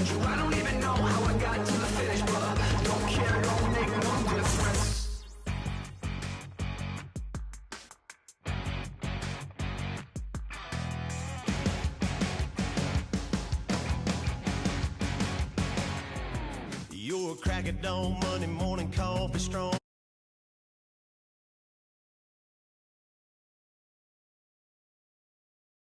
told you I don't even know how I got to the finish, but don't care, don't make no difference. You're a crack at dawn, Monday morning coffee strong.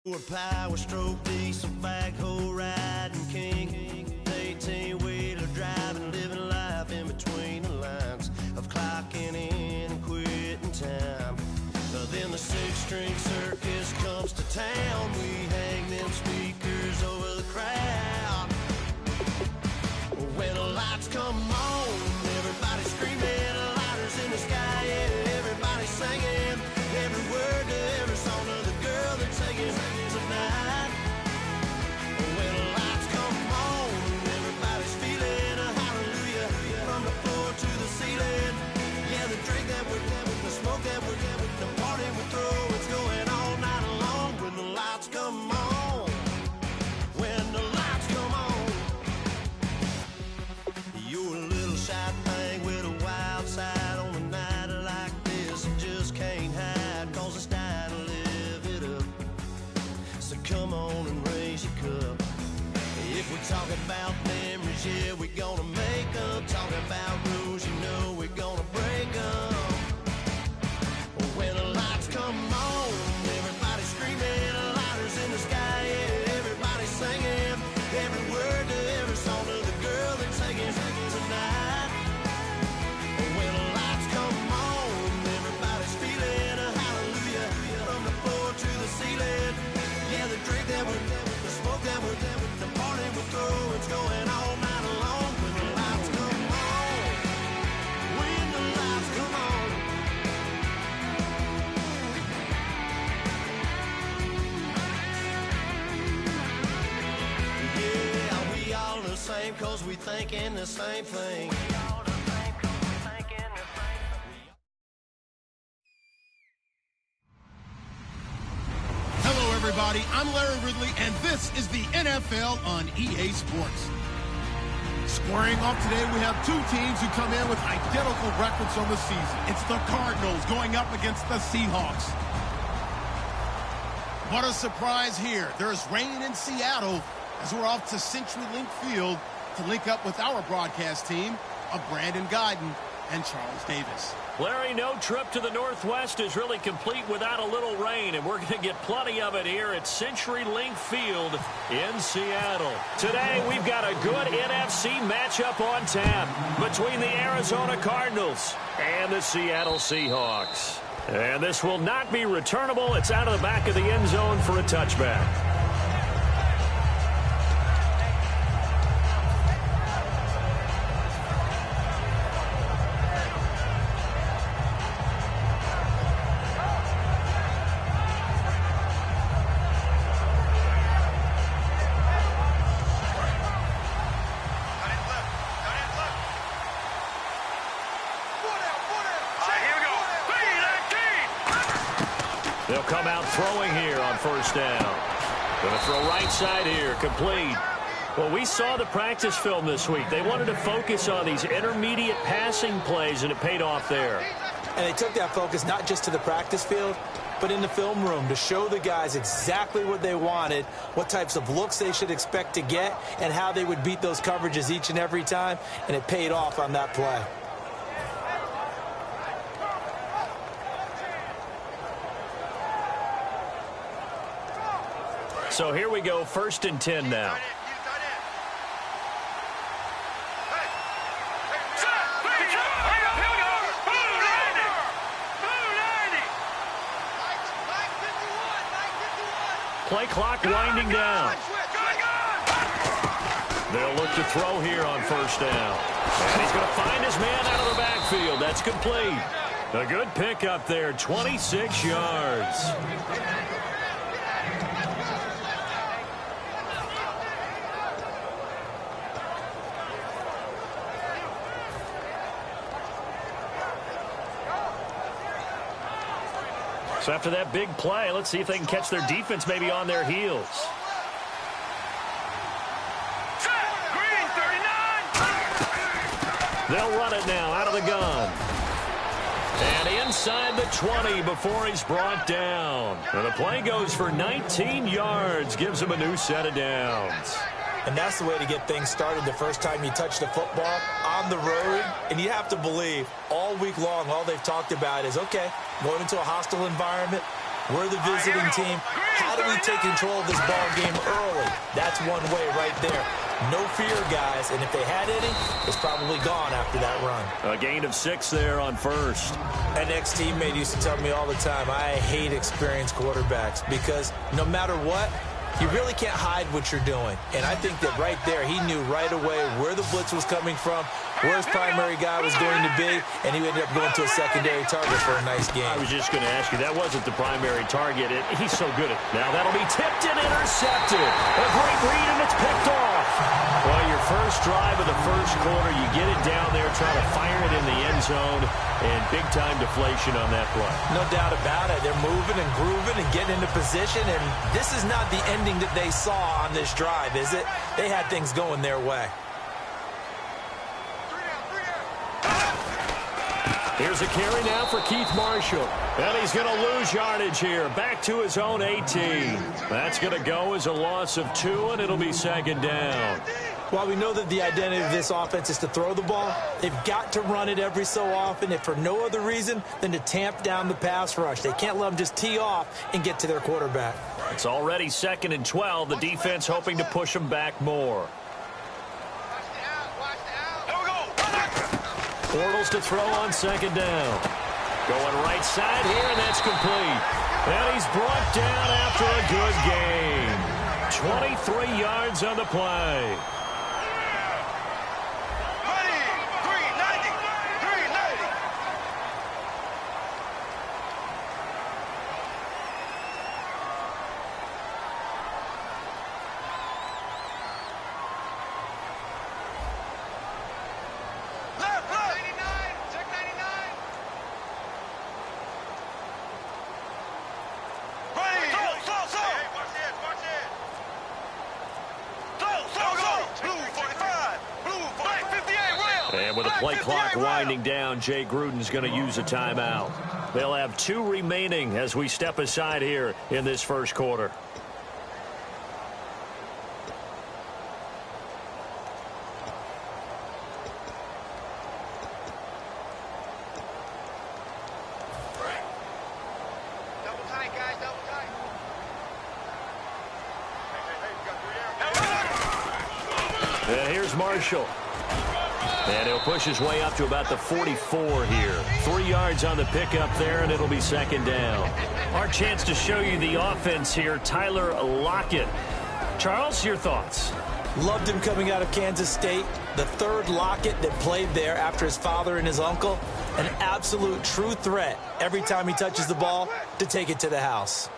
You're a power stroke, diesel backhoe riding king. 18-wheeler driving, living life in between the lines of clocking in and quitting time. Then the six-string circus comes to town. We hang them speakers over the crowd. When the lights come on, everybody screaming, lighters in the sky, yeah, everybody singing every word to every song of the girl they're taking tonight. When the lights come on, everybody's feeling a hallelujah from the floor to the ceiling. Yeah, the drink that we're having, the smoke that we're having, the party we throw, it's going all night long. When the lights come on, when the lights come on. You're a little shy thing with a wild side on a night like this. You just can't hide, cause it's time to live it up. So come on and raise your cup. If we're talking about memories, yeah, we're gonna make them. Talking about rules, you know we're gonna break them. When the lights come on, everybody screaming, lighters in the sky, yeah, everybody singing every word to every song of the girl they're taking tonight. When the lights come on, everybody's feeling a hallelujah from the floor to the ceiling. Yeah, the drink that we're having, the smoke that we're having, the party we throw, it's going all night long. When the lights come on, when the lights come on. Yeah, we all the same, cause we thinking the same thing. Hello, everybody. I'm Larry Ridley, and this is the NFL on EA Sports. Squaring off today, we have two teams who come in with identical records on the season. It's the Cardinals going up against the Seahawks. What a surprise here. There's rain in Seattle as we're off to CenturyLink Field to link up with our broadcast team of Brandon Guyton and Charles Davis. Larry, no trip to the Northwest is really complete without a little rain, and we're going to get plenty of it here at CenturyLink Field in Seattle. Today, we've got a good NFC matchup on tap between the Arizona Cardinals and the Seattle Seahawks. And this will not be returnable. It's out of the back of the end zone for a touchback. They'll come out throwing here on first down. Going to throw right side here, complete. Well, we saw the practice film this week. They wanted to focus on these intermediate passing plays, and it paid off there. And they took that focus not just to the practice field, but in the film room to show the guys exactly what they wanted, what types of looks they should expect to get, and how they would beat those coverages each and every time, and it paid off on that play. So here we go, 1st and 10 now. Play clock winding down. They'll look to throw here on first down. And he's going to find his man out of the backfield. That's complete. A good pickup there, 26 yards. So after that big play, let's see if they can catch their defense maybe on their heels. Set, green They'll run it now out of the gun. And inside the 20 before he's brought down. And the play goes for 19 yards, gives him a new set of downs. And that's the way to get things started the first time you touch the football on the road. And you have to believe all week long, all they've talked about is, okay, going into a hostile environment, we're the visiting team. How do we take control of this ball game early? That's one way right there. No fear, guys, and if they had any, it's probably gone after that run. A gain of 6 there on first. An ex-teammate used to tell me all the time, I hate experienced quarterbacks because no matter what, you really can't hide what you're doing. And I think that right there, he knew right away where the blitz was coming from, where his primary guy was going to be, and he ended up going to a secondary target for a nice game. I was just going to ask you, that wasn't the primary target. He's so good at it. Now that'll be tipped and intercepted. A great read, and it's picked off. Well, your first drive of the first quarter, you get it down there, try to fire it in the end zone, and big-time deflation on that play. No doubt about it. They're moving and grooving and getting into position, and this is not the ending that they saw on this drive, is it? They had things going their way. Here's a carry now for Keith Marshall. And he's going to lose yardage here. Back to his own 18. That's going to go as a loss of 2, and it'll be second down. While we know that the identity of this offense is to throw the ball, they've got to run it every so often, if for no other reason than to tamp down the pass rush. They can't let them just tee off and get to their quarterback. It's already 2nd and 12. The defense hoping to push them back more. Bortles to throw on second down. Going right side here, and that's complete. And he's brought down after a good game. 23 yards on the play. And with the play clock winding down, Jay Gruden's going to use a timeout. They'll have 2 remaining as we step aside here in this first quarter. And here's Marshall. And he'll push his way up to about the 44 here. 3 yards on the pickup there, and it'll be second down. Our chance to show you the offense here, Tyler Lockett. Charles, your thoughts? Loved him coming out of Kansas State. The third Lockett that played there after his father and his uncle. An absolute true threat every time he touches the ball to take it to the house.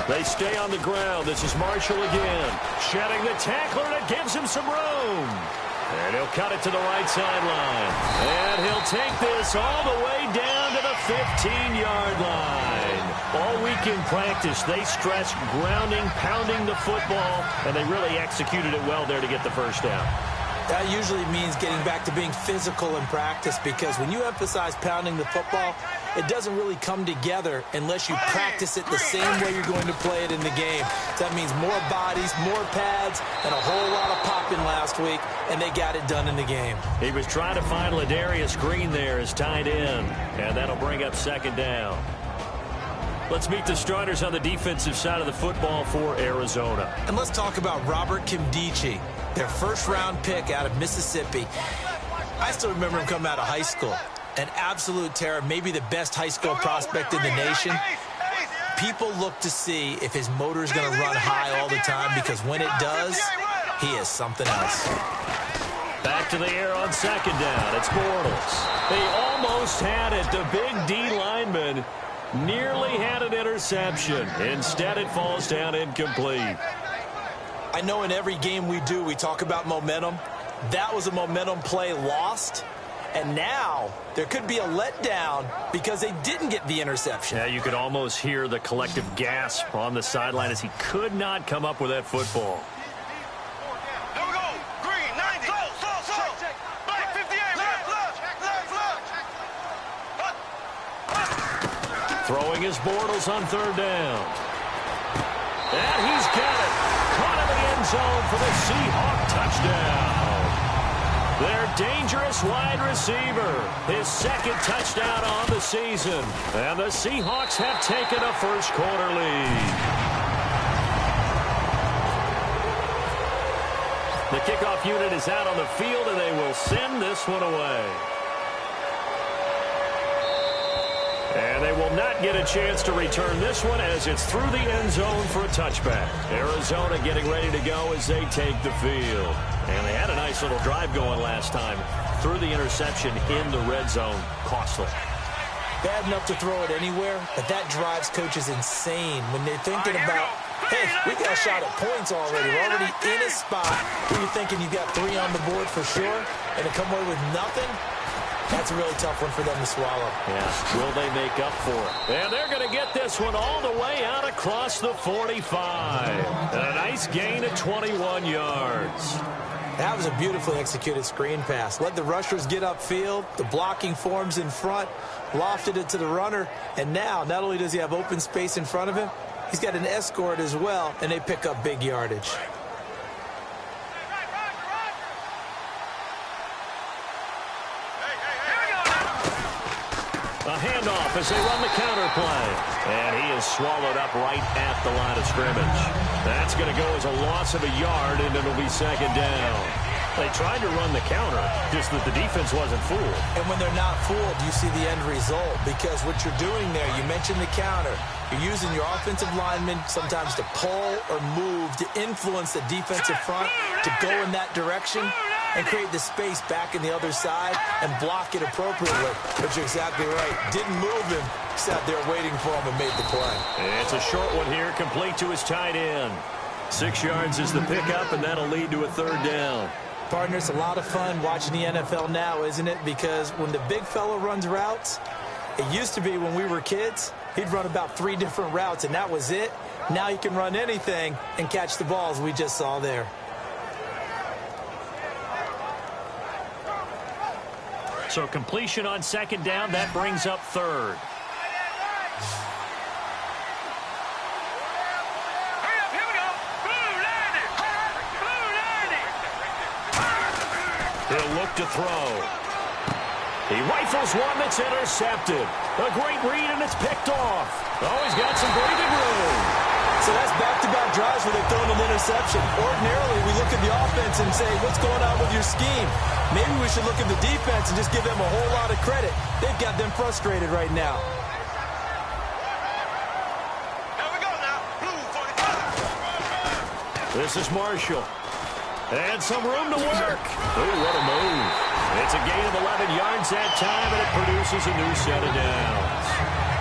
They stay on the ground. This is Marshall again. Shedding the tackler, and it gives him some room. And he'll cut it to the right sideline. And he'll take this all the way down to the 15-yard line. All week in practice, they stressed grounding, pounding the football, and they really executed it well there to get the first down. That usually means getting back to being physical in practice, because when you emphasize pounding the football, it doesn't really come together unless you practice it the same way you're going to play it in the game. So that means more bodies, more pads, and a whole lot of popping last week, and they got it done in the game. He was trying to find Ladarius Green there as tight end, and that'll bring up second down. Let's meet the starters on the defensive side of the football for Arizona. And let's talk about Robert Kimdichie, their first-round pick out of Mississippi. I still remember him coming out of high school. An absolute terror, maybe the best high school prospect in the nation. People look to see if his motor is going to run high all the time, because when it does, he is something else. Back to the air on second down. It's Bortles. They almost had it. The big D lineman nearly had an interception. Instead, it falls down incomplete. I know in every game we do, we talk about momentum. That was a momentum play lost. And now there could be a letdown because they didn't get the interception. Yeah, you could almost hear the collective gasp on the sideline as he could not come up with that football. Throwing his Bortles on third down. And he's got it. Caught in the end zone for the Seahawk touchdown. Their dangerous wide receiver. His second touchdown on the season. And the Seahawks have taken a first-quarter lead. The kickoff unit is out on the field, and they will send this one away. And they will not get a chance to return this one as it's through the end zone for a touchback. Arizona getting ready to go as they take the field. And they had a nice little drive going last time. Threw the interception in the red zone. Costly. Bad enough to throw it anywhere, but that drives coaches insane when they're thinking about, hey, we got a shot at points already. We're already in a spot where you're thinking you got 3 on the board for sure, and to come away with nothing, that's a really tough one for them to swallow. Yeah, will they make up for it? And they're going to get this one all the way out across the 45. And a nice gain of 21 yards. That was a beautifully executed screen pass. Let the rushers get upfield. The blocking forms in front. Lofted it to the runner. And now, not only does he have open space in front of him, he's got an escort as well, and they pick up big yardage. A handoff as they run the counter play. And he is swallowed up right at the line of scrimmage. That's going to go as a loss of a yard, and it'll be second down. They tried to run the counter, just that the defense wasn't fooled. And when they're not fooled, you see the end result. Because what you're doing there, you mentioned the counter. You're using your offensive linemen sometimes to pull or move to influence the defensive front to go in that direction and create the space back in the other side and block it appropriately. But you're exactly right. Didn't move him. Sat there waiting for him and made the play. It's a short one here, complete to his tight end. 6 yards is the pickup, and that'll lead to a third down. Partner, it's a lot of fun watching the NFL now, isn't it? Because when the big fella runs routes, it used to be when we were kids, he'd run about 3 different routes, and that was it. Now he can run anything and catch the balls we just saw there. So completion on second down, that brings up third. He'll look to throw. He rifles one that's intercepted. A great read, and it's picked off. Oh, he's got some breathing room. So that's back-to-back drives where they've thrown an interception. Ordinarily, we look at the offense and say, what's going on with your scheme? Maybe we should look at the defense and just give them a whole lot of credit. They've got them frustrated right now. Here we go now. Blue 45. This is Marshall. And some room to work. Oh, what a move. It's a gain of 11 yards that time, and it produces a new set of downs.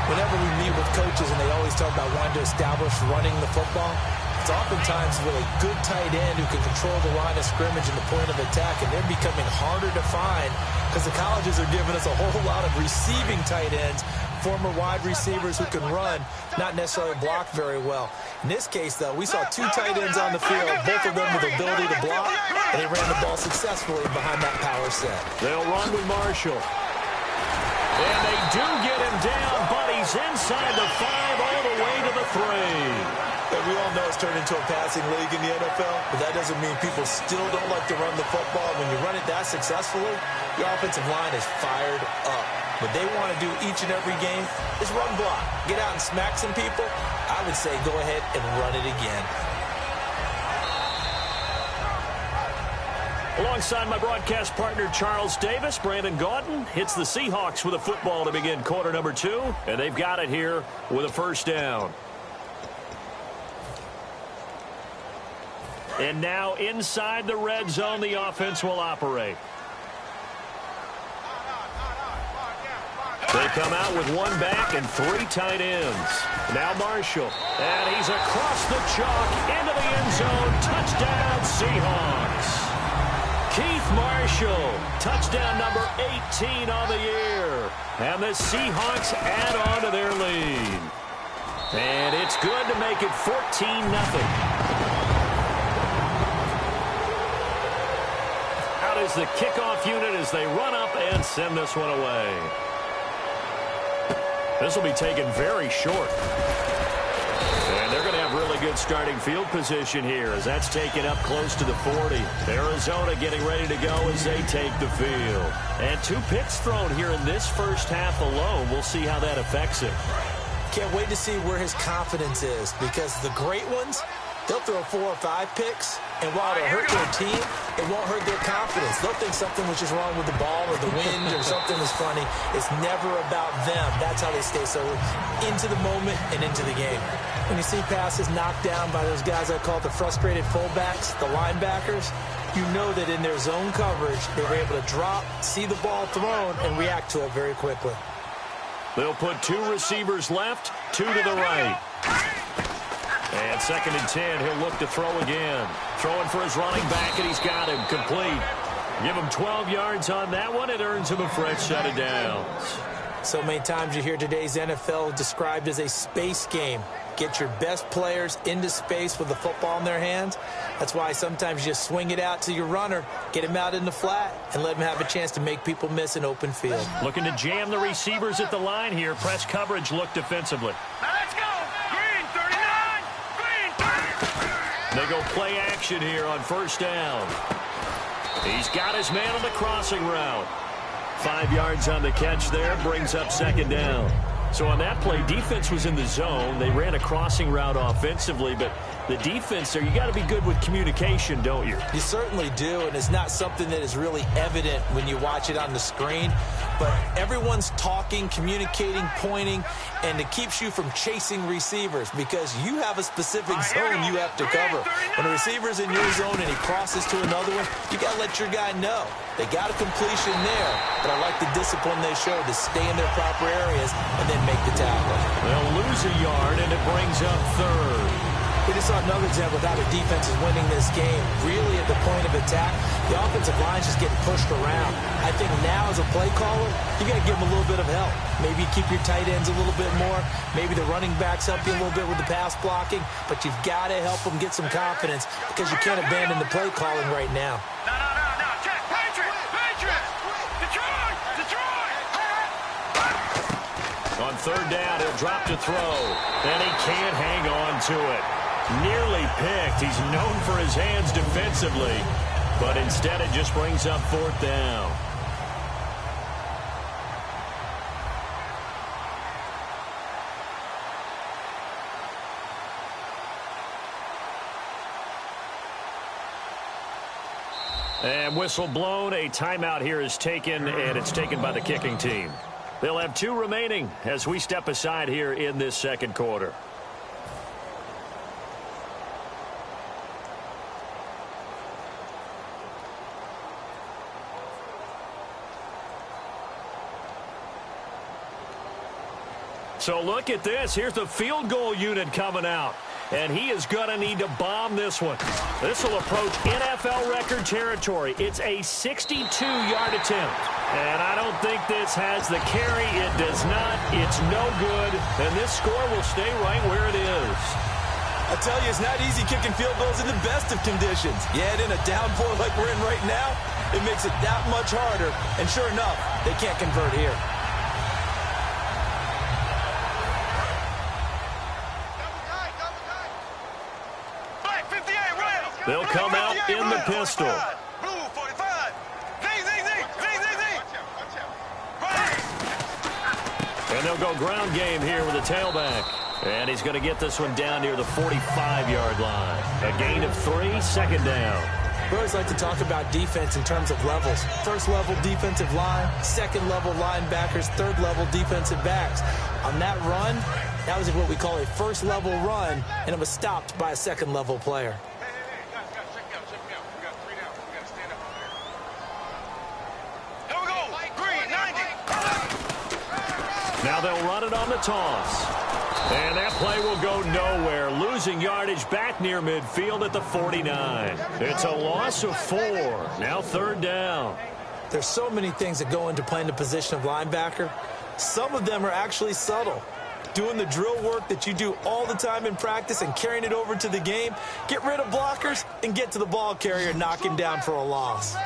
Whenever we meet with coaches and they always talk about wanting to establish running the football, it's oftentimes with a good tight end who can control the line of scrimmage and the point of attack, and they're becoming harder to find because the colleges are giving us a whole lot of receiving tight ends, former wide receivers who can run, not necessarily block very well. In this case, though, we saw 2 tight ends on the field, both of them with the ability to block, and they ran the ball successfully behind that power set. They'll run with Marshall. And they do get him down, but he's inside the 5 all the way to the 3. And we all know it's turned into a passing league in the NFL, but that doesn't mean people still don't like to run the football. When you run it that successfully, your offensive line is fired up. What they want to do each and every game is run block. Get out and smack some people. I would say go ahead and run it again. Alongside my broadcast partner, Charles Davis, Brandon Gaudin hits the Seahawks with a football to begin quarter number 2, and they've got it here with a first down. And now inside the red zone, the offense will operate. They come out with 1 back and 3 tight ends. Now Marshall. And he's across the chalk into the end zone. Touchdown, Seahawks. Keith Marshall, touchdown number 18 on the year. And the Seahawks add on to their lead. And it's good to make it 14-0. Out is the kickoff unit as they run up and send this one away. This will be taken very short. And they're going to have really good starting field position here as that's taken up close to the 40. Arizona getting ready to go as they take the field. And 2 picks thrown here in this first half alone. We'll see how that affects him. Can't wait to see where his confidence is, because the great ones, they'll throw 4 or 5 picks, and while it'll hurt their team, it won't hurt their confidence. They'll think something was just wrong with the ball or the wind or something is funny. It's never about them. That's how they stay so into the moment and into the game. When you see passes knocked down by those guys I call the frustrated fullbacks, the linebackers, you know that in their zone coverage, they were able to drop, see the ball thrown, and react to it very quickly. They'll put 2 receivers left, 2 to the right. And 2nd and 10, he'll look to throw again. Throwing for his running back, and he's got him complete. Give him 12 yards on that one. It earns him a fresh set of downs. So many times you hear today's NFL described as a space game. Get your best players into space with the football in their hands. That's why sometimes you just swing it out to your runner, get him out in the flat, and let him have a chance to make people miss an open field. Looking to jam the receivers at the line here. Press coverage look defensively. Now let's go. Green 39. Green 30. They go play action here on 1st down. He's got his man on the crossing route. 5 yards on the catch there, brings up 2nd down. So on that play, defense was in the zone. They ran a crossing route offensively, but the defense there, you got to be good with communication, don't you? You certainly do, and it's not something that is really evident when you watch it on the screen. But everyone's talking, communicating, pointing, and it keeps you from chasing receivers because you have a specific zone you have to cover. When a receiver's in your zone and he crosses to another one, you got to let your guy know. They got a completion there, but I like the discipline they show to stay in their proper areas and then make the tackle. They'll lose a yard, and it brings up 3rd. We just saw another example of how the defense is winning this game. Really at the point of attack, the offensive line's just getting pushed around. I think now as a play caller, you got to give them a little bit of help. Maybe keep your tight ends a little bit more. Maybe the running backs help you a little bit with the pass blocking. But you've got to help them get some confidence because you can't abandon the play calling right now. No. Check. Patriots. Detroit. On 3rd down, he'll drop to throw. And he can't hang on to it. Nearly picked. He's known for his hands defensively. But instead, it just brings up 4th down. And whistle blown. A timeout here is taken, and it's taken by the kicking team. They'll have 2 remaining as we step aside here in this 2nd quarter. So look at this. Here's the field goal unit coming out. And he is going to need to bomb this one. This will approach NFL record territory. It's a 62-yard attempt. And I don't think this has the carry. It does not. It's no good. And this score will stay right where it is. I tell you, it's not easy kicking field goals in the best of conditions. Yet in a downpour like we're in right now, it makes it that much harder. And sure enough, they can't convert here. They'll come out in the pistol. Blue 45. And they'll go ground game here with a tailback. And he's going to get this one down near the 45-yard line. A gain of 3, 2nd down. We always like to talk about defense in terms of levels. 1st level defensive line, 2nd level linebackers, 3rd level defensive backs. On that run, that was what we call a 1st level run, and it was stopped by a 2nd level player. Now they'll run it on the toss. And that play will go nowhere. Losing yardage back near midfield at the 49. It's a loss of 4. Now 3rd down. There's so many things that go into playing the position of linebacker. Some of them are actually subtle. Doing the drill work that you do all the time in practice and carrying it over to the game. Get rid of blockers and get to the ball carrier and knock him down for a loss.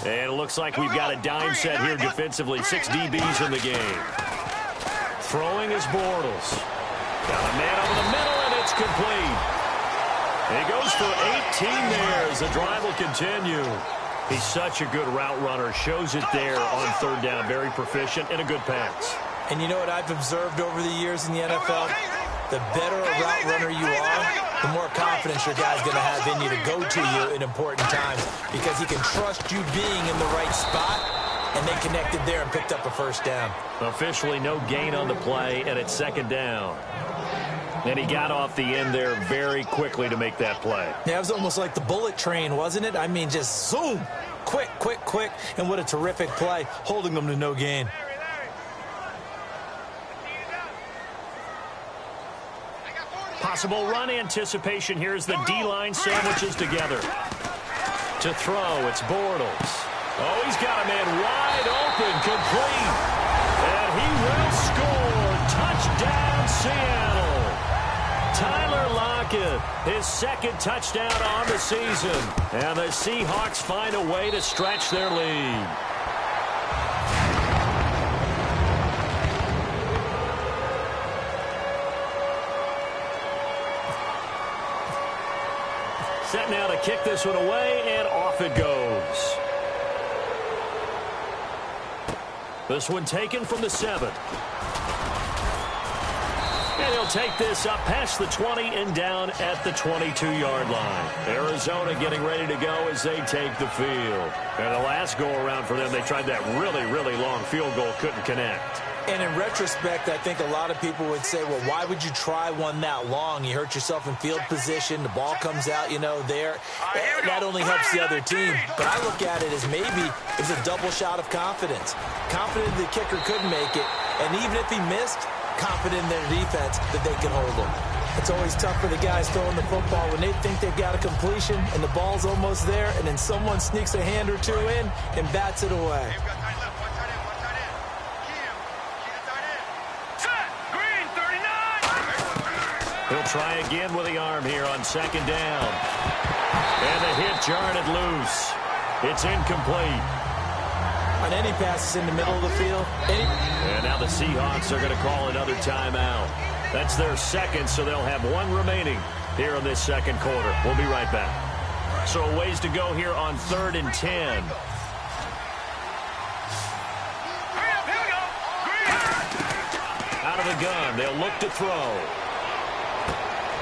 And it looks like we've got a dime set here defensively. 6 DBs in the game. Throwing is Bortles. Got a man over the middle, and it's complete. He goes for 18 there as the drive will continue. He's such a good route runner. Shows it there on third down. Very proficient and a good pass. And you know what I've observed over the years in the NFL? The better a route runner you are, the more confidence your guy's going to have in you to go to you in important times because he can trust you being in the right spot, and they connected there and picked up a first down. Officially no gain on the play, and it's second down. And he got off the end there very quickly to make that play. Yeah, it was almost like the bullet train, wasn't it? I mean, just zoom, quick, quick, quick, and what a terrific play, holding them to no gain. Possible run anticipation. Here's the D-line sandwiches together. To throw, it's Bortles. Oh, he's got a man wide open, complete. And he will score. Touchdown, Seattle. Tyler Lockett, his second touchdown on the season. And the Seahawks find a way to stretch their lead. Set now to kick this one away, and off it goes. This one taken from the 7. And he'll take this up past the 20 and down at the 22-yard line. Arizona getting ready to go as they take the field. And the last go-around for them, they tried that really, really long field goal, couldn't connect. And in retrospect, I think a lot of people would say, well, why would you try one that long? You hurt yourself in field position. The ball comes out, you know, there. That only helps the other team. But I look at it as maybe it's a double shot of confidence. Confident the kicker could make it. And even if he missed, confident in their defense that they can hold him. It's always tough for the guys throwing the football when they think they've got a completion and the ball's almost there, and then someone sneaks a hand or two in and bats it away. He'll try again with the arm here on second down. And the hit jarred it loose. It's incomplete. On any passes in the middle of the field. And now the Seahawks are going to call another timeout. That's their second, so they'll have one remaining here in this second quarter. We'll be right back. So a ways to go here on 3rd and 10. Out of the gun, they'll look to throw.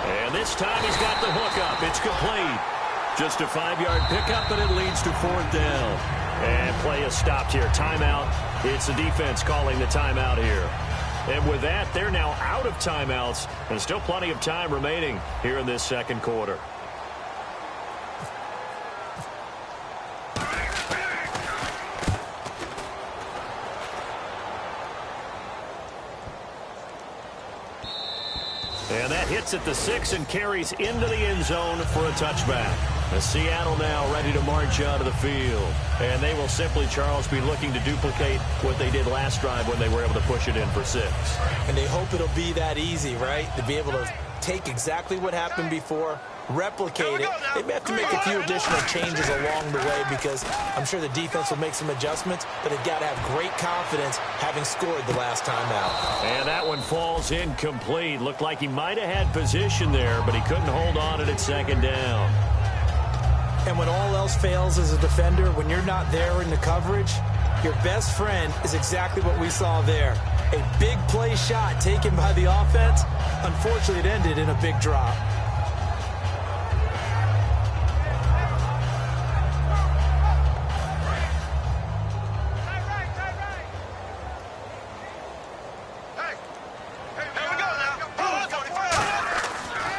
And this time he's got the hook up. It's complete. Just a 5-yard pickup, and it leads to 4th down. And play is stopped here. Timeout. It's the defense calling the timeout here. And with that, they're now out of timeouts, and still plenty of time remaining here in this second quarter. And that hits at the 6 and carries into the end zone for a touchback. The Seattle now ready to march out of the field. And they will simply, Charles, be looking to duplicate what they did last drive when they were able to push it in for 6. And they hope it'll be that easy, right? To be able to take exactly what happened before, replicate it. They may have to make a few additional changes along the way because I'm sure the defense will make some adjustments, but they've got to have great confidence having scored the last time out. And that one falls incomplete. Looked like he might have had position there, but he couldn't hold on at second down. And when all else fails as a defender, when you're not there in the coverage, your best friend is exactly what we saw there. A big play shot taken by the offense. Unfortunately, it ended in a big drop.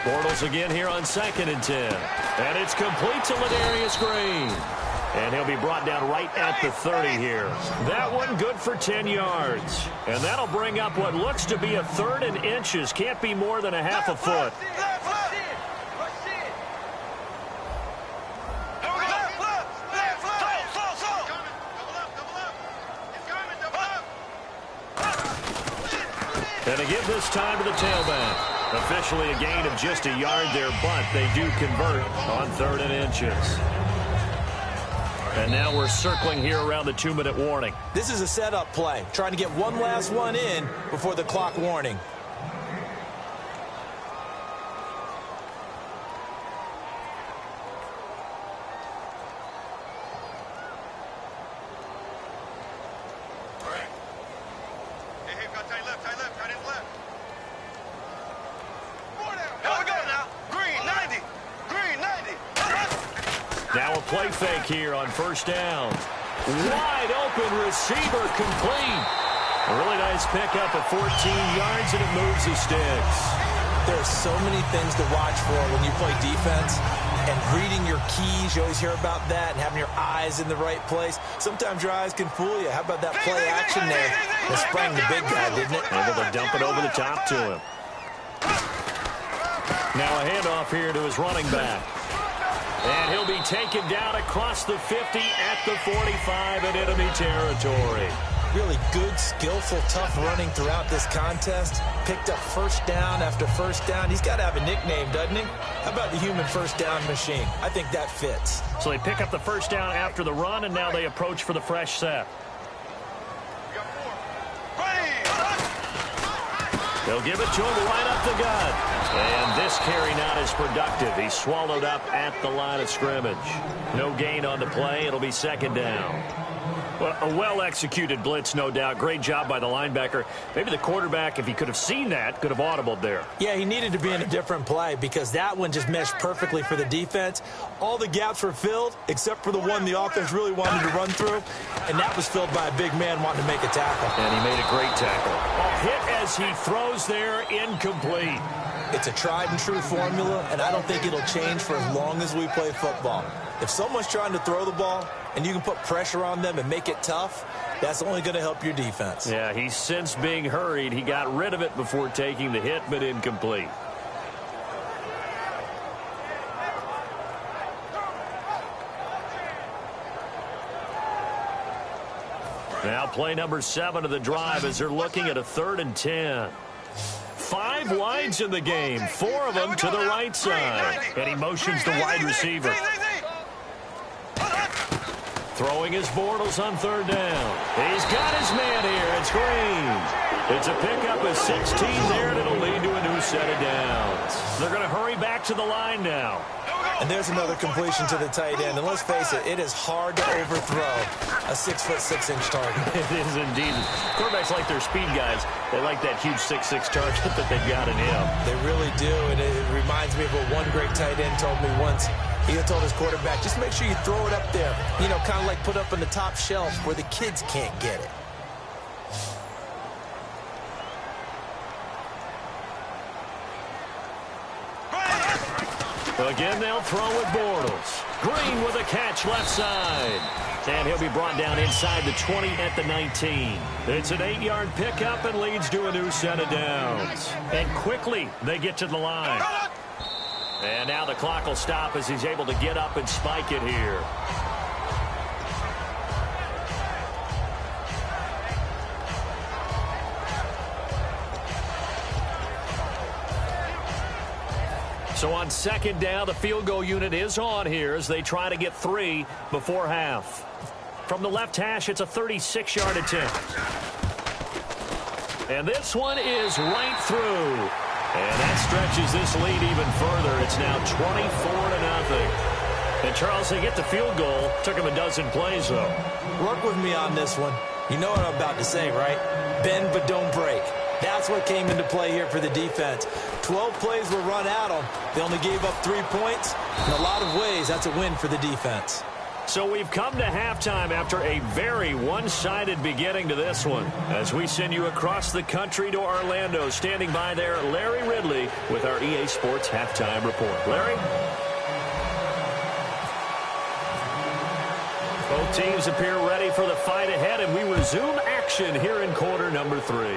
Bortles again here on 2nd and 10. And it's complete to Ladarius Green. And he'll be brought down right at the 30 here. That one good for 10 yards. And that'll bring up what looks to be a 3rd and inches. Can't be more than a half a foot. And to give this time to the tailback. Officially a gain of just a yard there, but they do convert on 3rd and inches. And now we're circling here around the 2-minute warning. This is a setup play, trying to get one last one in before the clock warning. Now a play fake here on first down. Wide open receiver complete. A really nice pickup at 14 yards, and it moves the sticks. There's so many things to watch for when you play defense. And reading your keys, you always hear about that, and having your eyes in the right place. Sometimes your eyes can fool you. How about that play action there? That sprang the big guy, didn't it? Able to dump it over the top to him. Now a handoff here to his running back. And he'll be taken down across the 50 at the 45 in enemy territory. Really good, skillful, tough running throughout this contest. Picked up first down after first down. He's got to have a nickname, doesn't he? How about the human first down machine? I think that fits. So they pick up the first down after the run, and now they approach for the fresh set. They'll give it to him right up the gut. And this carry not as productive. He's swallowed up at the line of scrimmage. No gain on the play. It'll be second down. Well, a well-executed blitz, no doubt. Great job by the linebacker. Maybe the quarterback, if he could have seen that, could have audibled there. Yeah, he needed to be in a different play because that one just meshed perfectly for the defense. All the gaps were filled except for the one the offense really wanted to run through, and that was filled by a big man wanting to make a tackle. And he made a great tackle. A hit as he throws there, incomplete. It's a tried-and-true formula, and I don't think it'll change for as long as we play football. If someone's trying to throw the ball and you can put pressure on them and make it tough, that's only going to help your defense. Yeah, he's since being hurried. He got rid of it before taking the hit, but incomplete. Now play number 7 of the drive as they're looking at a 3rd and 10. 5 wides in the game, 4 of them to the right side. And he motions the wide receiver. Throwing his Bortles on 3rd down. He's got his man here. It's Green. It's a pickup of 16 there, and it'll lead to a new set of downs. They're going to hurry back to the line now. And there's another completion to the tight end. And let's face it, it is hard to overthrow a 6'6" target. It is indeed. Quarterbacks like their speed guys. They like that huge 6'6" target that they've got in him. They really do. And it reminds me of what one great tight end told me once. He told his quarterback, just make sure you throw it up there. You know, kind of like put up on the top shelf where the kids can't get it. Again, they'll throw with Bortles. Green with a catch left side. And he'll be brought down inside the 20 at the 19. It's an 8-yard pickup and leads to a new set of downs. And quickly, they get to the line. And now the clock will stop as he's able to get up and spike it here. So on 2nd down, the field goal unit is on here as they try to get 3 before half. From the left hash, it's a 36-yard attempt. And this one is right through. And that stretches this lead even further. It's now 24-0. And Charles, they get the field goal. Took him a dozen plays, though. Work with me on this one. You know what I'm about to say, right? Bend but don't break. That's what came into play here for the defense. 12 plays were run at them. They only gave up 3 points. In a lot of ways, that's a win for the defense. So we've come to halftime after a very one-sided beginning to this one. As we send you across the country to Orlando, standing by there, Larry Ridley with our EA Sports Halftime Report. Larry? Both teams appear ready for the fight ahead, and we resume action here in quarter number 3.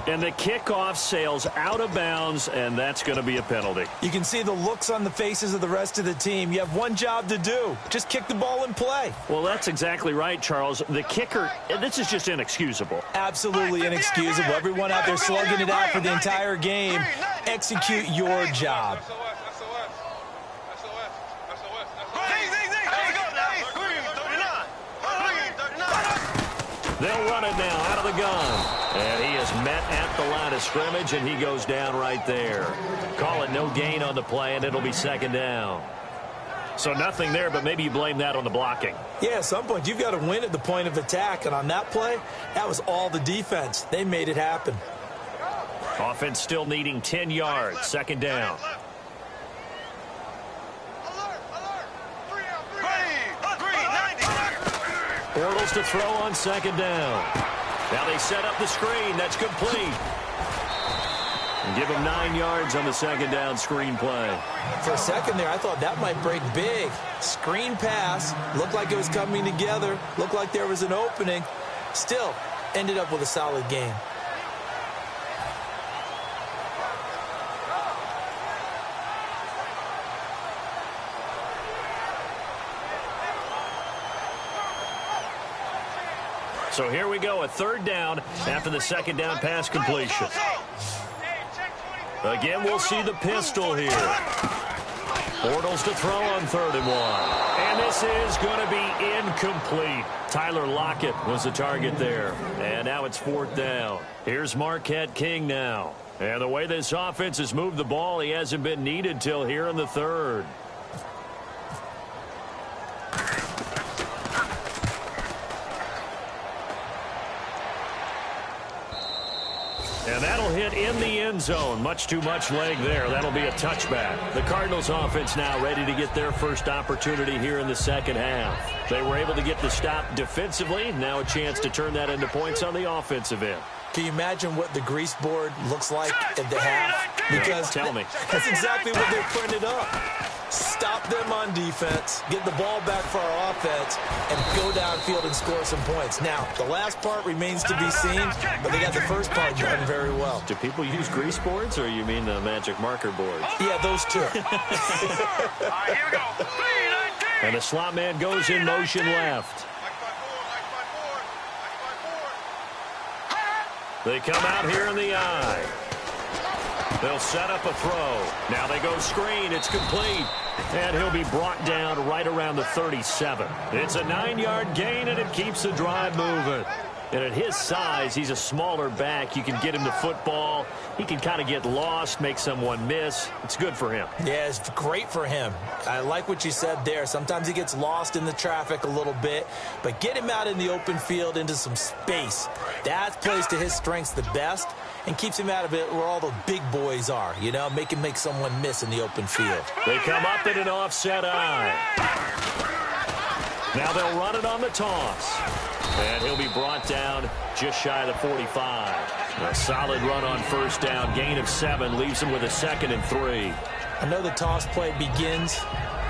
And the kickoff sails out of bounds, and that's going to be a penalty. You can see the looks on the faces of the rest of the team. You have one job to do. Just kick the ball and play. Well, that's exactly right, Charles. The kicker, this is just inexcusable. Absolutely inexcusable. Everyone out there slugging it out for the entire game. Execute your job. They'll run it now out of the gun. And he is met at the line of scrimmage, and he goes down right there. Call it no gain on the play, and it'll be second down. So nothing there, but maybe you blame that on the blocking. Yeah, at some point, you've got to win at the point of attack. And on that play, that was all the defense. They made it happen. Offense still needing 10 yards. Second down. Bortles to throw on second down. Now they set up the screen. That's complete. And give him 9 yards on the second down screen play. For a second there, I thought that might break big. Screen pass. Looked like it was coming together. Looked like there was an opening. Still, ended up with a solid game. So here we go, a third down after the second down pass completion. Again, we'll see the pistol here. Bortles to throw on 3rd and 1. And this is going to be incomplete. Tyler Lockett was the target there. And now it's 4th down. Here's Marquette King now. And the way this offense has moved the ball, he hasn't been needed till here in the 3rd. And that'll hit in the end zone. Much too much leg there. That'll be a touchback. The Cardinals offense now ready to get their first opportunity here in the second half. They were able to get the stop defensively. Now a chance to turn that into points on the offensive end. Can you imagine what the grease board looks like at the half? Because tell me. That's exactly what they printed up. Stop them on defense, get the ball back for our offense, and go downfield and score some points. Now, the last part remains to be seen, but they got the first part done very well. Do people use grease boards, or you mean the magic marker boards? Yeah, those two. Here we go. And the slot man goes in motion left. They come out here in the eye. They'll set up a throw. Now they go screen. It's complete. And he'll be brought down right around the 37. It's a 9-yard gain, and it keeps the drive moving. And at his size, he's a smaller back. You can get him the football. He can kind of get lost, make someone miss. It's good for him. Yeah, it's great for him. I like what you said there. Sometimes he gets lost in the traffic a little bit, but get him out in the open field into some space. That plays to his strengths the best and keeps him out of it where all the big boys are, you know, make him make someone miss in the open field. They come up in an offset eye. Now they'll run it on the toss. And he'll be brought down just shy of the 45. A solid run on first down. Gain of 7 leaves him with a 2nd and 3. I know the toss play begins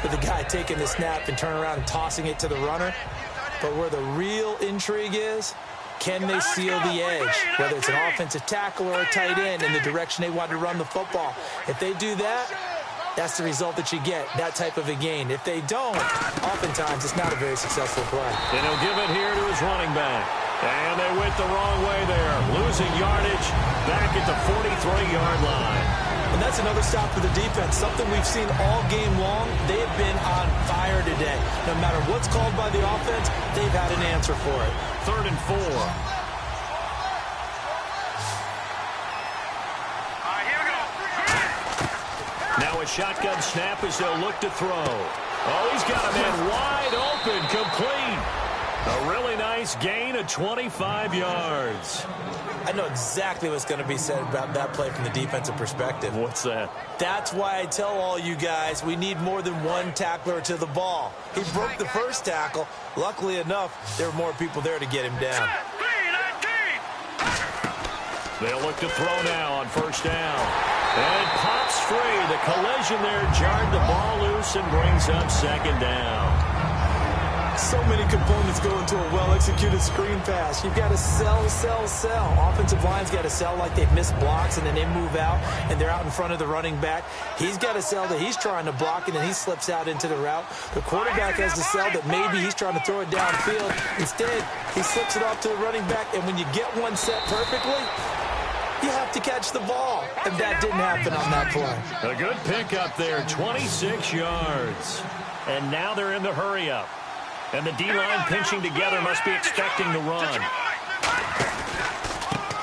with the guy taking the snap and turning around and tossing it to the runner. But where the real intrigue is, can they seal the edge? Whether it's an offensive tackle or a tight end in the direction they want to run the football. If they do that, that's the result that you get, that type of a gain. If they don't, oftentimes it's not a very successful play. And he'll give it here to his running back. And they went the wrong way there. Losing yardage back at the 43-yard line. And that's another stop for the defense, something we've seen all game long. They have been on fire today. No matter what's called by the offense, they've had an answer for it. 3rd and 4. Now a shotgun snap as they'll look to throw. Oh, he's got a man wide open, complete. A really nice gain of 25 yards. I know exactly what's going to be said about that play from the defensive perspective. What's that? That's why I tell all you guys we need more than one tackler to the ball. He broke the first tackle. Luckily enough, there were more people there to get him down. They'll look to throw now on first down. And it pops free. The collision there jarred the ball loose and brings up second down. So many components go into a well-executed screen pass. You've got to sell, sell, sell. Offensive line's got to sell like they've missed blocks and then they move out and they're out in front of the running back. He's got to sell that he's trying to block and then he slips out into the route. The quarterback has to sell that maybe he's trying to throw it downfield. Instead, he slips it off to the running back, and when you get one set perfectly, you have to catch the ball. And that didn't happen on that play. A good pickup there, 26 yards. And now they're in the hurry-up. And the D-line pinching together must be expecting the run.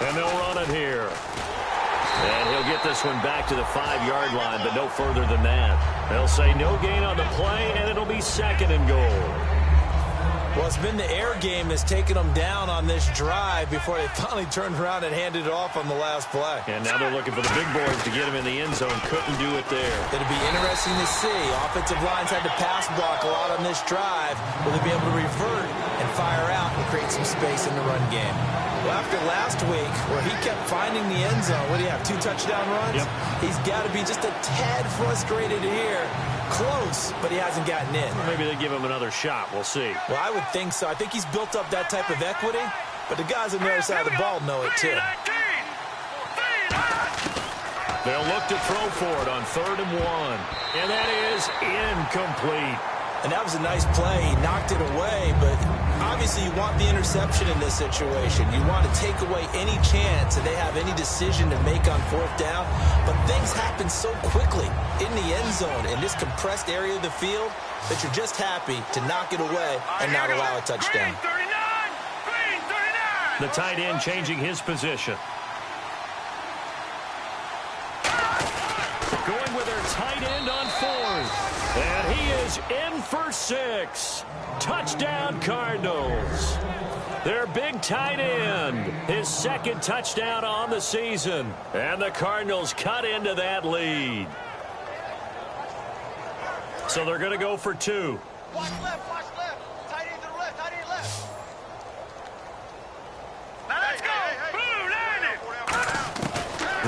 And they'll run it here. And he'll get this one back to the 5-yard line, but no further than that. They'll say no gain on the play, and it'll be second and goal. Well, it's been the air game that's taken them down on this drive before they finally turned around and handed it off on the last play. And now they're looking for the big boys to get him in the end zone. Couldn't do it there. It'll be interesting to see. Offensive lines had to pass block a lot on this drive. Will they be able to revert and fire out and create some space in the run game? Well, after last week, where he kept finding the end zone, what do you have, 2 touchdown runs? Yep. He's got to be just a tad frustrated here. Close, but he hasn't gotten in. Maybe they give him another shot. We'll see. Well, I would think so. I think he's built up that type of equity, but the guys on the other side of the ball know it too. They'll look to throw for it on 3rd and 1. And that is incomplete. And that was a nice play. He knocked it away, but obviously you want the interception in this situation. You want to take away any chance that they have any decision to make on 4th down. But things happen so quickly in the end zone in this compressed area of the field that you're just happy to knock it away and not allow a touchdown. The tight end changing his position. Going with their tight end on 4th. And he is in for 6. Touchdown, Cardinals. Their big tight end, his 2nd touchdown on the season. And the Cardinals cut into that lead. So they're going to go for 2. Watch left, watch left. Tight end to the left, tight end left. Now let's go. Blue, line it.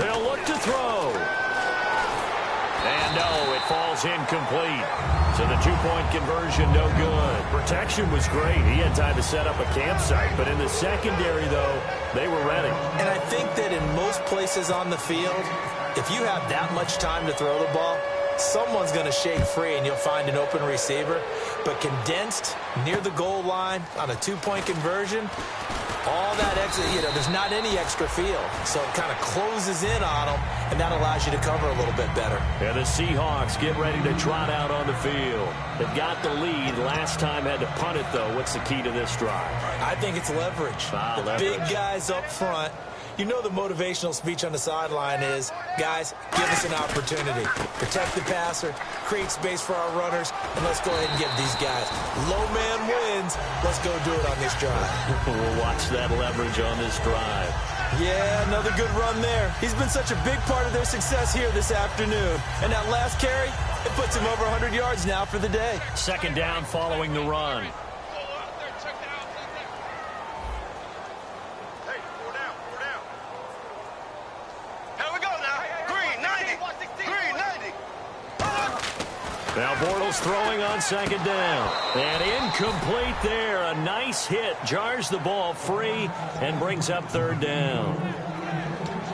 They'll look to throw. And no, it falls incomplete. So the 2-point conversion, no good. Protection was great. He had time to set up a campsite. But in the secondary, though, they were ready. And I think that in most places on the field, if you have that much time to throw the ball, someone's going to shake free and you'll find an open receiver. But condensed near the goal line on a 2-point conversion, all that extra, there's not any extra field. So it kind of closes in on them, and that allows you to cover a little bit better. And the Seahawks get ready to trot out on the field. They've got the lead. Last time had to punt it, though. What's the key to this drive? I think it's leverage. The leverage. Big guys up front. You know the motivational speech on the sideline is, guys, give us an opportunity. Protect the passer, create space for our runners, and let's go ahead and give these guys. Low man wins. Let's go do it on this drive. We'll watch that leverage on this drive. Yeah, another good run there. He's been such a big part of their success here this afternoon. And that last carry, it puts him over 100 yards now for the day. 2nd down following the run. Now Bortles throwing on 2nd down. And incomplete there. A nice hit. Jars the ball free and brings up 3rd down.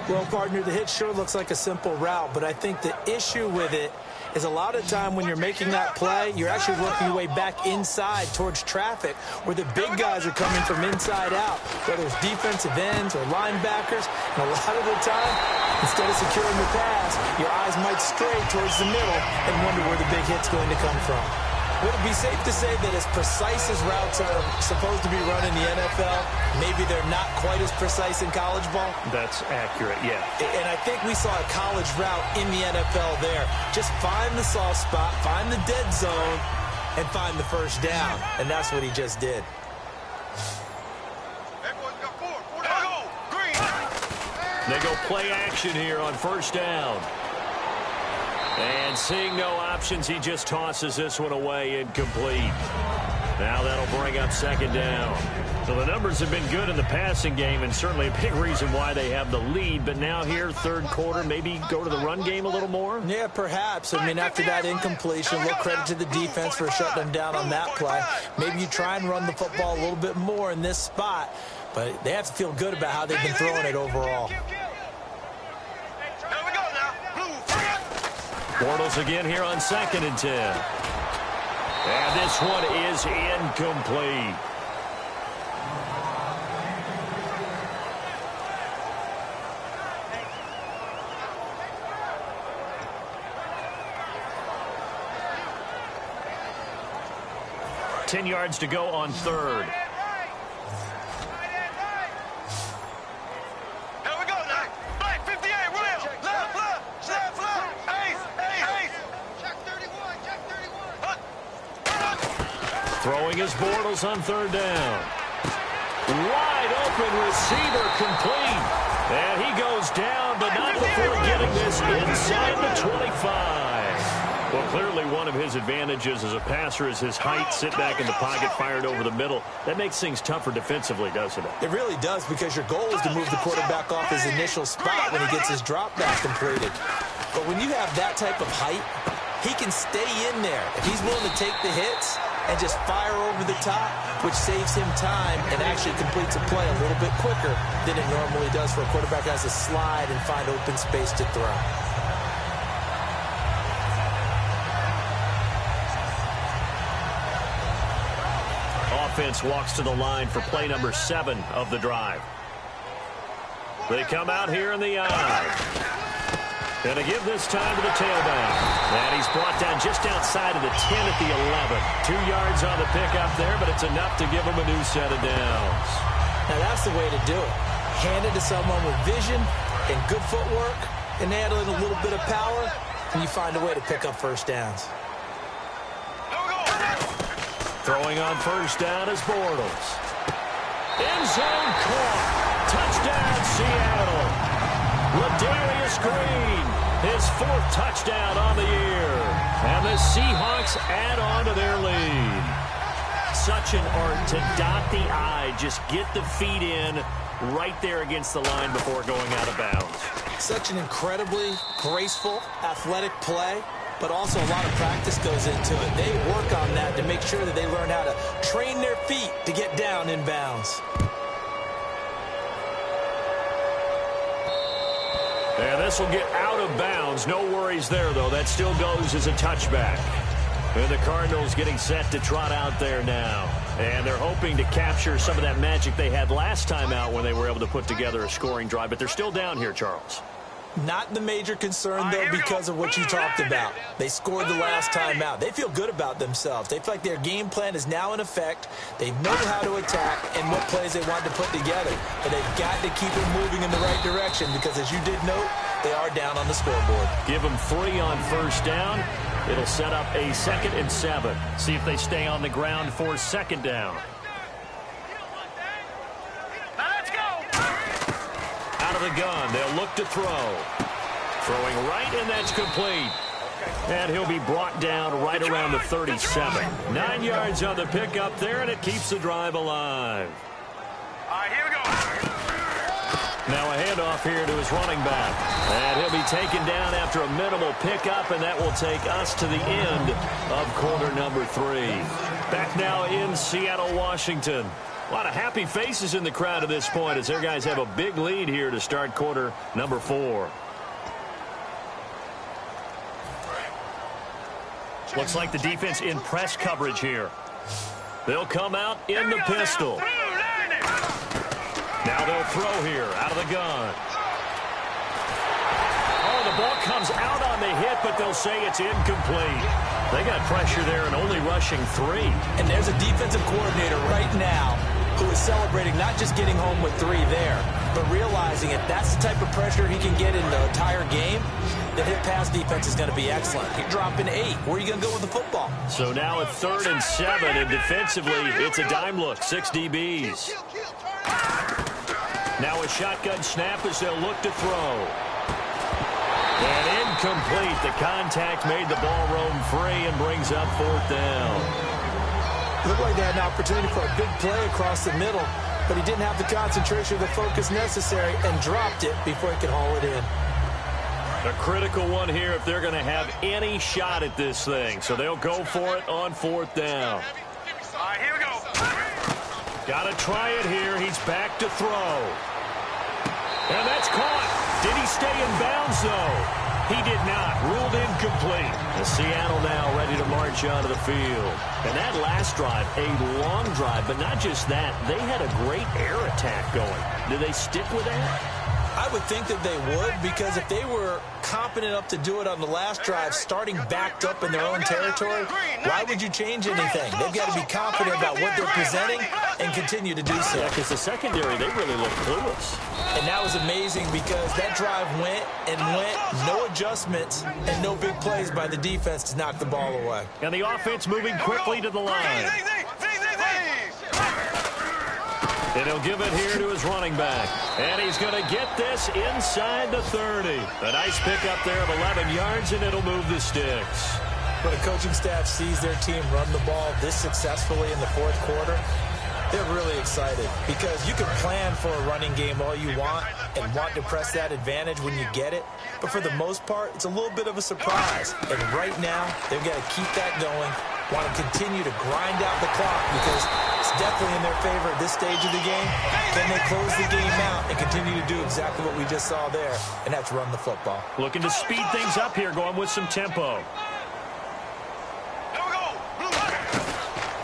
Well, partner, the hit sure looks like a simple route, but I think the issue with it is a lot of time when you're making that play, you're actually working your way back inside towards traffic where the big guys are coming from inside out, whether it's defensive ends or linebackers. And a lot of the time, instead of securing the pass, your eyes might stray towards the middle and wonder where the big hit's going to come from. Would it be safe to say that as precise as routes are supposed to be run in the NFL, maybe they're not quite as precise in college ball? That's accurate, yeah. And I think we saw a college route in the NFL there. Just find the soft spot, find the dead zone, and find the 1st down. And that's what he just did. They go play action here on 1st down. And seeing no options, he just tosses this one away incomplete. Now that'll bring up 2nd down. So the numbers have been good in the passing game and certainly a big reason why they have the lead. But now here, 3rd quarter, maybe go to the run game a little more? Yeah, perhaps. I mean, after that incompletion, a little credit to the defense for shutting them down on that play. Maybe you try and run the football a little bit more in this spot. But they have to feel good about how they've been throwing it overall. Bortles again here on 2nd and 10. And this one is incomplete. Ten yards to go on 3rd. Throwing his Bortles on third down. Wide open receiver complete. And he goes down, but not before getting this inside the 25. Well, clearly one of his advantages as a passer is his height. Sit back in the pocket, fired over the middle. That makes things tougher defensively, doesn't it? It really does, because your goal is to move the quarterback off his initial spot when he gets his drop back completed. But when you have that type of height, he can stay in there if he's willing to take the hits and just fire over the top, which saves him time and actually completes a play a little bit quicker than it normally does for a quarterback who has to slide and find open space to throw. Offense walks to the line for play number 7 of the drive. They come out here in the eye. Going to give this time to the tailback. And he's brought down just outside of the 10 at the 11. 2 yards on the pickup there, but it's enough to give him a new set of downs. Now that's the way to do it. Hand it to someone with vision and good footwork, and add in a little bit of power, and you find a way to pick up first downs. Throwing on first down is Bortles. End zone caught. Touchdown, Seattle. Ladarius Green, his 4th touchdown on the year. And the Seahawks add on to their lead. Such an art to dot the I, just get the feet in right there against the line before going out of bounds. Such an incredibly graceful, athletic play, but also a lot of practice goes into it. They work on that to make sure that they learn how to train their feet to get down in bounds. And this will get out of bounds. No worries there, though. That still goes as a touchback. And the Cardinals getting set to trot out there now. And they're hoping to capture some of that magic they had last time out when they were able to put together a scoring drive. But they're still down here, Charles. Not the major concern, though, because of what you talked about. They scored the last time out. They feel good about themselves. They feel like their game plan is now in effect. They know how to attack and what plays they want to put together. But they've got to keep it moving in the right direction because, as you did note, they are down on the scoreboard. Give them 3 on first down. It'll set up a 2nd and 7. See if they stay on the ground for 2nd down. Out of the gun, they'll look to throw. Throwing right, and that's complete. And he'll be brought down right around the 37. 9 yards on the pickup there, and it keeps the drive alive. All right, here we go. Now a handoff here to his running back. And he'll be taken down after a minimal pickup, and that will take us to the end of quarter number 3. Back now in Seattle, Washington. A lot of happy faces in the crowd at this point as their guys have a big lead here to start quarter number 4. Looks like the defense in press coverage here. They'll come out in the pistol. Now they'll throw here out of the gun. Oh, the ball comes out on the hit, but they'll say it's incomplete. They got pressure there and only rushing 3. And there's a defensive coordinator right now who is celebrating not just getting home with 3 there, but realizing if that's the type of pressure he can get in the entire game, then his pass defense is going to be excellent. You're dropping 8. Where are you going to go with the football? So now at 3rd and 7, and defensively, it's a dime look. 6 DBs. Now a shotgun snap as they'll look to throw. And incomplete. The contact made the ball roam free and brings up 4th down. Looked like they had an opportunity for a big play across the middle, but he didn't have the concentration or the focus necessary and dropped it before he could haul it in. A critical one here if they're going to have any shot at this thing. So they'll go for it on 4th down. All right, here we go. Got to try it here. He's back to throw. And that's caught. Did he stay in bounds, though? He did not. Ruled incomplete. And Seattle now ready to march onto the field. And that last drive, a long drive, but not just that. They had a great air attack going. Do they stick with that? I would think that they would, because if they were competent enough to do it on the last drive, starting backed up in their own territory, why would you change anything? They've got to be confident about what they're presenting and continue to do so. Yeah, because the secondary, they really look clueless. And that was amazing because that drive went and went, no adjustments and no big plays by the defense to knock the ball away. And the offense moving quickly to the line. And he'll give it here to his running back. And he's going to get this inside the 30. A nice pickup there of 11 yards, and it'll move the sticks. When a coaching staff sees their team run the ball this successfully in the fourth quarter, they're really excited because you can plan for a running game all you want and want to press that advantage when you get it. But for the most part, it's a little bit of a surprise. And right now, they've got to keep that going, want to continue to grind out the clock because it's definitely in their favor at this stage of the game. Can they close the game out and continue to do exactly what we just saw there, and that's run the football. Looking to speed things up here, going with some tempo.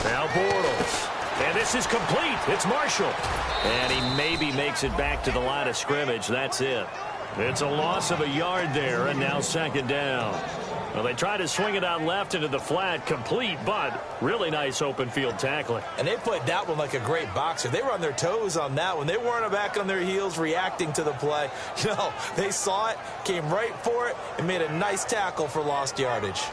Now Bortles. And this is complete. It's Marshall. And he maybe makes it back to the line of scrimmage. That's it. It's a loss of a yard there, and now second down. Well, they try to swing it out left into the flat, complete, but really nice open field tackling. And they played that one like a great boxer. They were on their toes on that one. They weren't back on their heels reacting to the play. No, they saw it, came right for it, and made a nice tackle for lost yardage.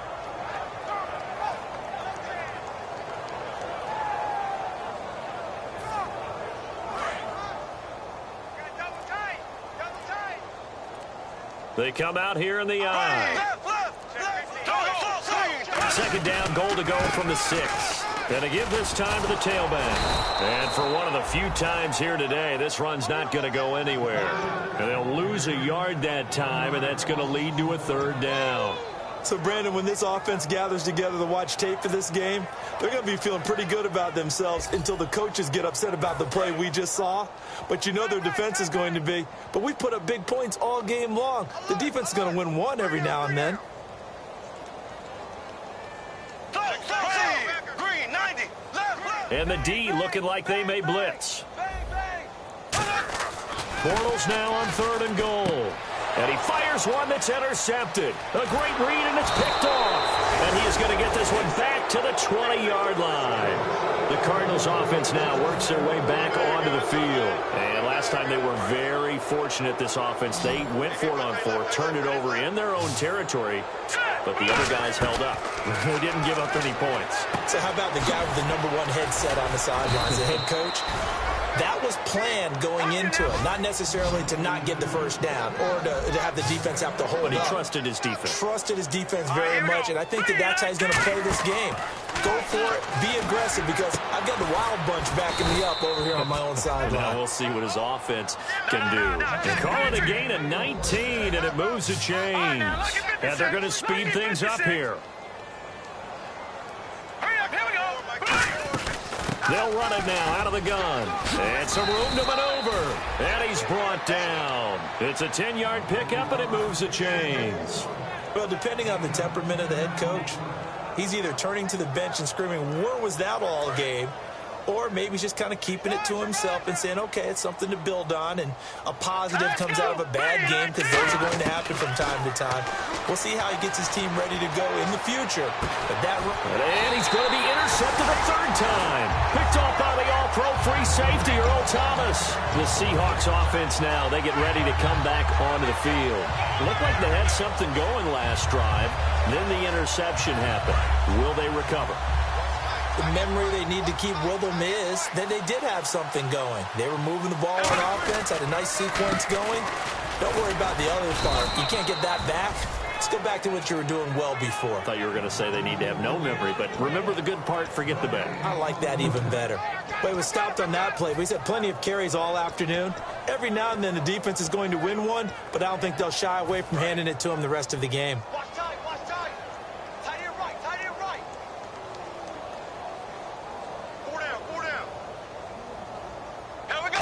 They come out here in the eye. Second down, goal to go from the 6. Going to give this time to the tailback. And for one of the few times here today, this run's not going to go anywhere. And they'll lose a yard that time, and that's going to lead to a third down. So, Brandon, when this offense gathers together to watch tape for this game, they're going to be feeling pretty good about themselves until the coaches get upset about the play we just saw. But you know their defense is going to be. But we put up big points all game long. The defense is going to win one every now and then. And the D looking like they may blitz. Bortles now on 3rd and goal. And he fires one that's intercepted. A great read, and it's picked off. And he is going to get this one back to the 20-yard line. The Cardinals offense now works their way back onto the field. And last time they were very fortunate, this offense. They went for it on 4, turned it over in their own territory, but the other guys held up. They didn't give up any points. So how about the guy with the #1 headset on the sidelines, the head coach? That was planned going into it, not necessarily to not get the first down or to have the defense have to hold up. But he trusted his defense. Trusted his defense very much, and I think that's how he's going to play this game. Go for it, be aggressive, because I've got the wild bunch backing me up over here on my own sideline. Now we'll see what his offense can do. They call it a gain of 19, and it moves the chains. And they're going to speed things up here. They'll run it now out of the gun. And some room to maneuver. And he's brought down. It's a 10-yard pickup, and it moves the chains. Well, depending on the temperament of the head coach, he's either turning to the bench and screaming, "Where was that all game?" Or maybe he's just kind of keeping it to himself and saying, okay, it's something to build on, and a positive comes out of a bad game, because those are going to happen from time to time. We'll see how he gets his team ready to go in the future. But and he's going to be intercepted a 3rd time. Picked off by the all-pro free safety, Earl Thomas. The Seahawks offense now, they get ready to come back onto the field. Looked like they had something going last drive. Then the interception happened. Will they recover? The memory they need to keep with them is that they did have something going. They were moving the ball on offense, had a nice sequence going. Don't worry about the other part. You can't get that back. Let's go back to what you were doing well before. I thought you were going to say they need to have no memory, but remember the good part, forget the bad. I like that even better. But it was stopped on that play. He's had plenty of carries all afternoon. Every now and then the defense is going to win one, but I don't think they'll shy away from handing it to him the rest of the game. Watch tight, watch tight. Tight end right, tight end right. 4 down, 4 down. Here we go.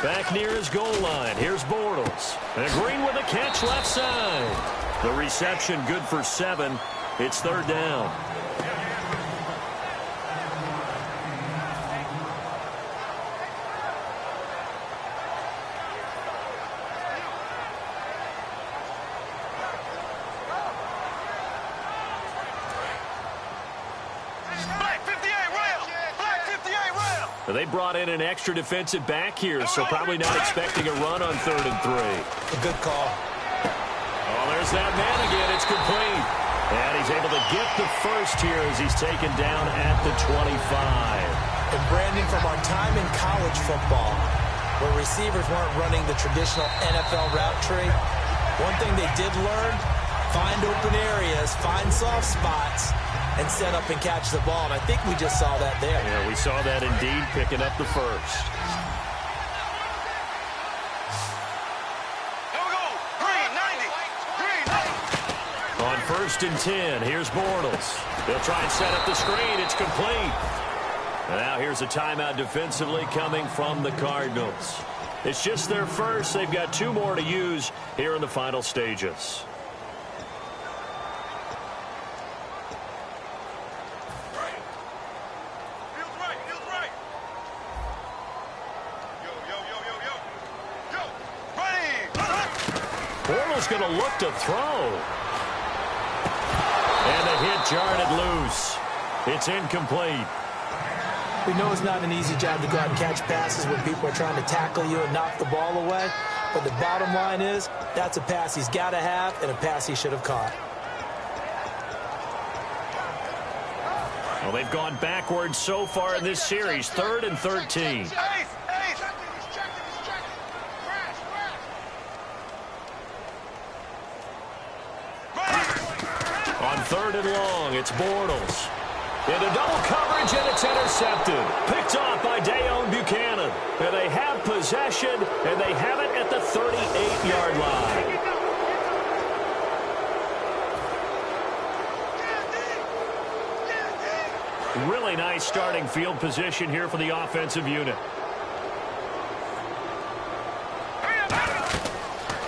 Back near his goal line. Here's Bortles. And Green with a catch left side. The reception good for 7. It's 3rd down. They brought in an extra defensive back here, so probably not expecting a run on 3rd and 3. A good call. Oh, there's that man again. It's complete. And he's able to get the first here as he's taken down at the 25. And Brandon, from our time in college football, where receivers weren't running the traditional NFL route tree, one thing they did learn, find open areas, find soft spots, and set up and catch the ball. And I think we just saw that there. Yeah, we saw that indeed, picking up the first. Here we go. Green, 90. Green, 90. On 1st and 10, here's Bortles. They'll try and set up the screen. It's complete. And now here's a timeout defensively coming from the Cardinals. It's just their first. They've got 2 more to use here in the final stages. Feels right, feels right. Yo, yo, yo, yo, yo. Yo, ready. Bortles going to look to throw. And the hit jarred it loose. It's incomplete. We know it's not an easy job to go out and catch passes when people are trying to tackle you and knock the ball away. But the bottom line is, that's a pass he's got to have and a pass he should have caught. Well, they've gone backwards so far in this series. 3rd and 13. Ace, ace. On 3rd and long, it's Bortles. Into double coverage, and it's intercepted. Picked off by Dayon Buchanan. And they have possession, and they have it at the 38-yard line. Really nice starting field position here for the offensive unit.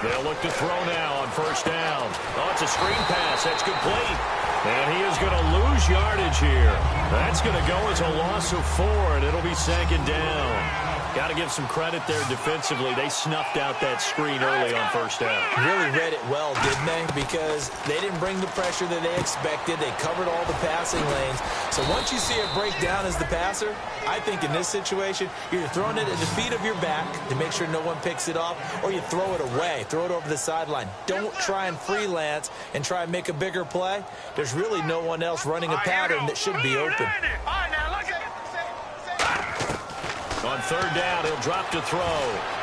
They'll look to throw now on 1st down. Oh, it's a screen pass. That's complete. And he is going to lose yardage here. That's going to go as a loss of 4, and it'll be 2nd down. Got to give some credit there defensively. They snuffed out that screen early on 1st down. Really read it well, didn't they? Because they didn't bring the pressure that they expected. They covered all the passing lanes. So once you see it break down as the passer, I think in this situation, you're throwing it at the feet of your back to make sure no one picks it off, or you throw it away, throw it over the sideline. Don't try and freelance and try and make a bigger play. There's really no one else running a pattern that should be open. All right, now look at it. On 3rd down, he'll drop to throw.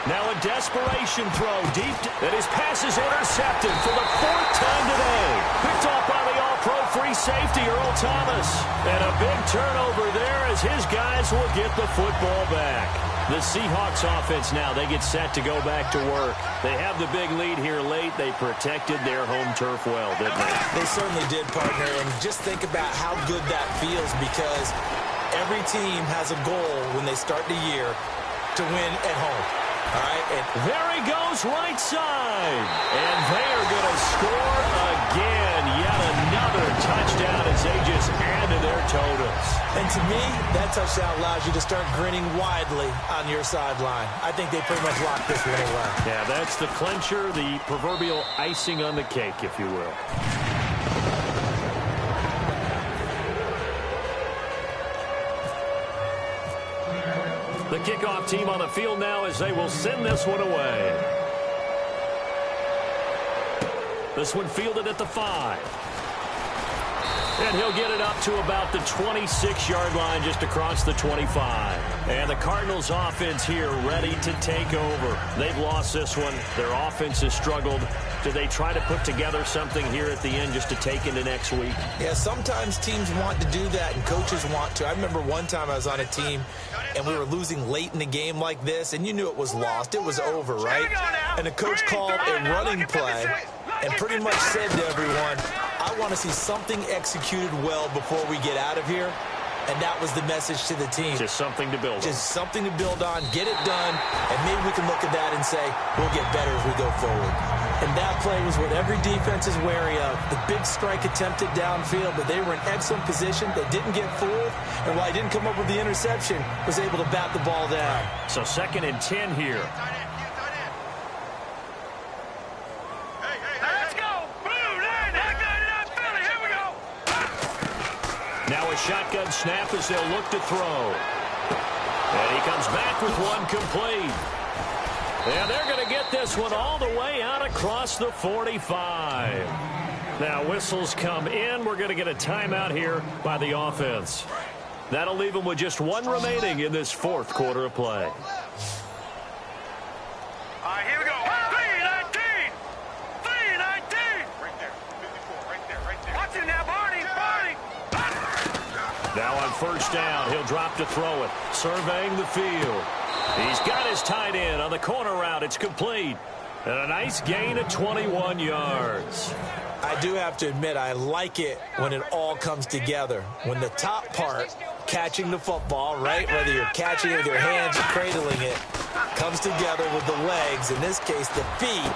Now a desperation throw deep. And his pass is intercepted for the 4th time today. Picked off by the all-pro free safety, Earl Thomas. And a big turnover there as his guys will get the football back. The Seahawks offense now, they get set to go back to work. They have the big lead here late. They protected their home turf well, didn't they? They certainly did, partner. And just think about how good that feels, because every team has a goal when they start the year to win at home. All right? And there he goes, right side. And they are going to score again. Yet another touchdown as they just add to their totals. And to me, that touchdown allows you to start grinning widely on your sideline. I think they pretty much locked this one away. Yeah, that's the clincher, the proverbial icing on the cake, if you will. The kickoff team on the field now as they will send this one away. This one fielded at the 5. And he'll get it up to about the 26-yard line, just across the 25. And the Cardinals offense here ready to take over. They've lost this one. Their offense has struggled. Do they try to put together something here at the end just to take into next week? Yeah, sometimes teams want to do that and coaches want to. I remember one time I was on a team and we were losing late in the game like this, and you knew it was lost. It was over, right? And the coach called a running play and pretty much said to everyone, I want to see something executed well before we get out of here. And that was the message to the team. Just something to build on. Just something to build on, get it done, and maybe we can look at that and say, we'll get better as we go forward. And that play was what every defense is wary of. The big strike attempted downfield, but they were in excellent position. They didn't get fooled, and while he didn't come up with the interception, was able to bat the ball down. So 2nd and 10 here. Now a shotgun snap as they'll look to throw. And he comes back with one complete. And they're going to get this one all the way out across the 45. Now whistles come in. We're going to get a timeout here by the offense. That'll leave him with just one remaining in this fourth quarter of play. All right, here we go. 3-19. 3-19. Right there. 54. Right there. Watch it now, Barney. Now on first down, he'll drop to throw it. Surveying the field. He's got his tight end on the corner route. It's complete. And a nice gain of 21 yards. I do have to admit, I like it when it all comes together. When the top part, catching the football, right, whether you're catching it with your hands or cradling it, comes together with the legs, in this case the feet,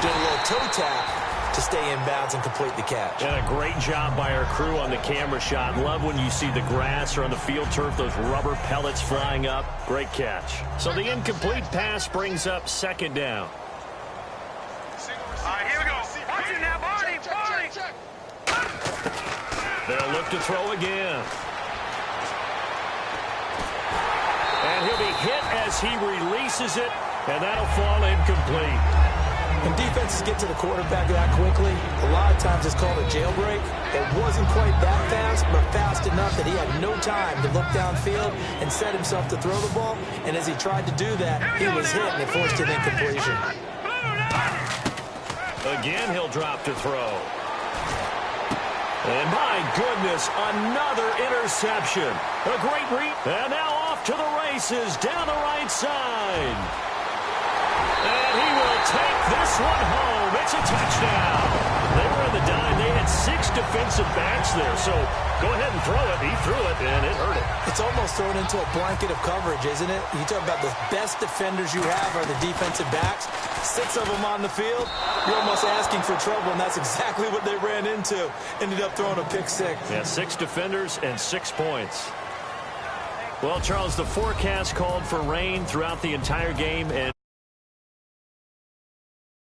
doing a little toe tap to stay in bounds and complete the catch. And a great job by our crew on the camera shot. Love when you see the grass or on the field turf, those rubber pellets flying up. Great catch. So the incomplete pass brings up second down. All right, here we go. Watch it now, Barney. They'll look to throw again. And he'll be hit as he releases it, and that'll fall incomplete. When defenses get to the quarterback that quickly, a lot of times it's called a jailbreak. It wasn't quite that fast, but fast enough that he had no time to look downfield and set himself to throw the ball. And as he tried to do that, he was hit and it forced an incompletion. Again, he'll drop to throw. And my goodness, another interception. A great read. And now off to the races down the right side. And he will take this one home. It's a touchdown. They were in the dime. They had 6 defensive backs there. So go ahead and throw it. He threw it, and it hurt it. It's almost thrown into a blanket of coverage, isn't it? You talk about the best defenders you have are the defensive backs. 6 of them on the field. You're almost asking for trouble, and that's exactly what they ran into. Ended up throwing a pick six. Yeah, 6 defenders and 6 points. Well, Charles, the forecast called for rain throughout the entire game, and